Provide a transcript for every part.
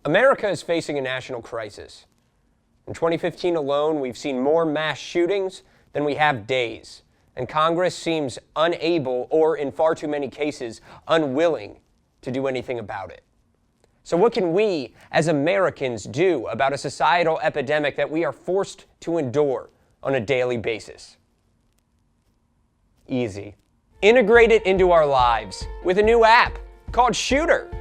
America is facing a national crisis. In 2015 alone, we've seen more mass shootings than we have days, and Congress seems unable, or in far too many cases, unwilling to do anything about it. So what can we, as Americans, do about a societal epidemic that we are forced to endure on a daily basis? Easy. Integrate it into our lives with a new app called Shootr.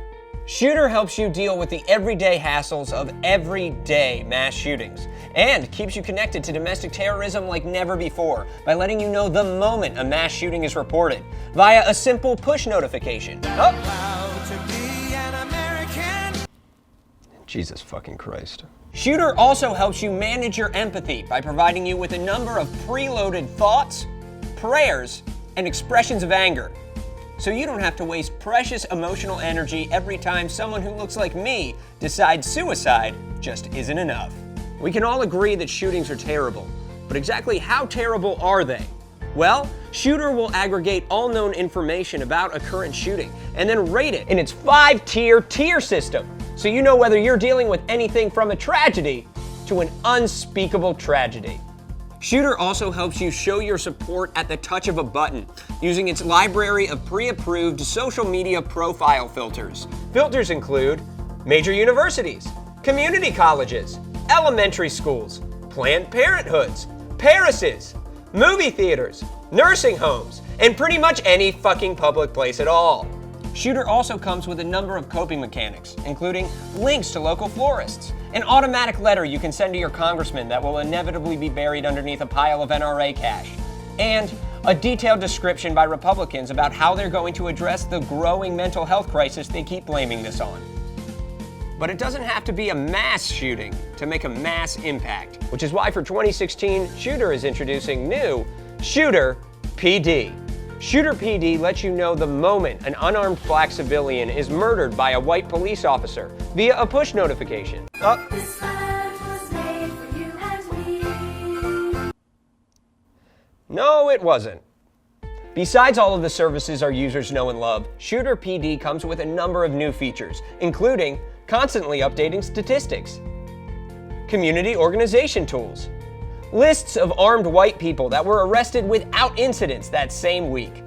Shootr helps you deal with the everyday hassles of everyday mass shootings and keeps you connected to domestic terrorism like never before by letting you know the moment a mass shooting is reported via a simple push notification. Jesus fucking Christ. Shootr also helps you manage your empathy by providing you with a number of preloaded thoughts, prayers, and expressions of anger. So you don't have to waste precious emotional energy every time someone who looks like me decides suicide just isn't enough. We can all agree that shootings are terrible, but exactly how terrible are they? Well, Shootr will aggregate all known information about a current shooting and then rate it in its 5-tier tier system, so you know whether you're dealing with anything from a tragedy to an unspeakable tragedy. Shootr also helps you show your support at the touch of a button using its library of pre-approved social media profile filters. Filters include major universities, community colleges, elementary schools, Planned Parenthoods, Paris's, movie theaters, nursing homes, and pretty much any fucking public place at all. Shootr also comes with a number of coping mechanics, including links to local florists, an automatic letter you can send to your congressman that will inevitably be buried underneath a pile of NRA cash, and a detailed description by Republicans about how they're going to address the growing mental health crisis they keep blaming this on. But it doesn't have to be a mass shooting to make a mass impact, which is why for 2016, Shootr is introducing new Shootr PD. Shootr PD lets you know the moment an unarmed black civilian is murdered by a white police officer via a push notification. This land was made for you and me. No, it wasn't. Besides all of the services our users know and love, Shootr PD comes with a number of new features, including constantly updating statistics, community organization tools, lists of armed white people that were arrested without incidents that same week,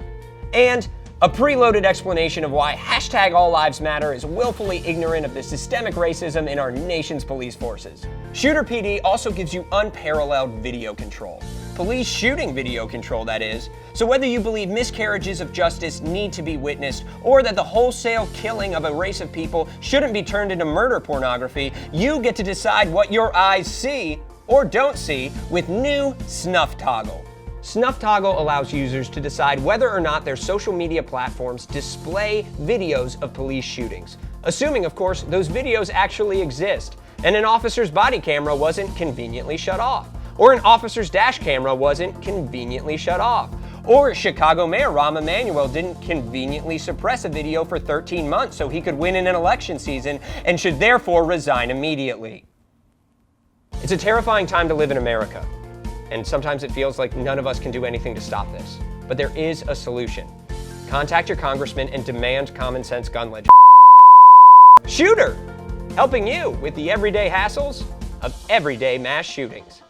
and a preloaded explanation of why #AllLivesMatter is willfully ignorant of the systemic racism in our nation's police forces. Shootr PD also gives you unparalleled video control. Police shooting video control, that is. So whether you believe miscarriages of justice need to be witnessed or that the wholesale killing of a race of people shouldn't be turned into murder pornography, you get to decide what your eyes see or don't see with new Snuff Toggle. Snuff Toggle allows users to decide whether or not their social media platforms display videos of police shootings, assuming, of course, those videos actually exist and an officer's body camera wasn't conveniently shut off, or an officer's dash camera wasn't conveniently shut off, or Chicago Mayor Rahm Emanuel didn't conveniently suppress a video for 13 months so he could win in an election season and should therefore resign immediately. It's a terrifying time to live in America, and sometimes it feels like none of us can do anything to stop this. But there is a solution. Contact your congressman and demand common sense gun legislation. Shootr, helping you with the everyday hassles of everyday mass shootings.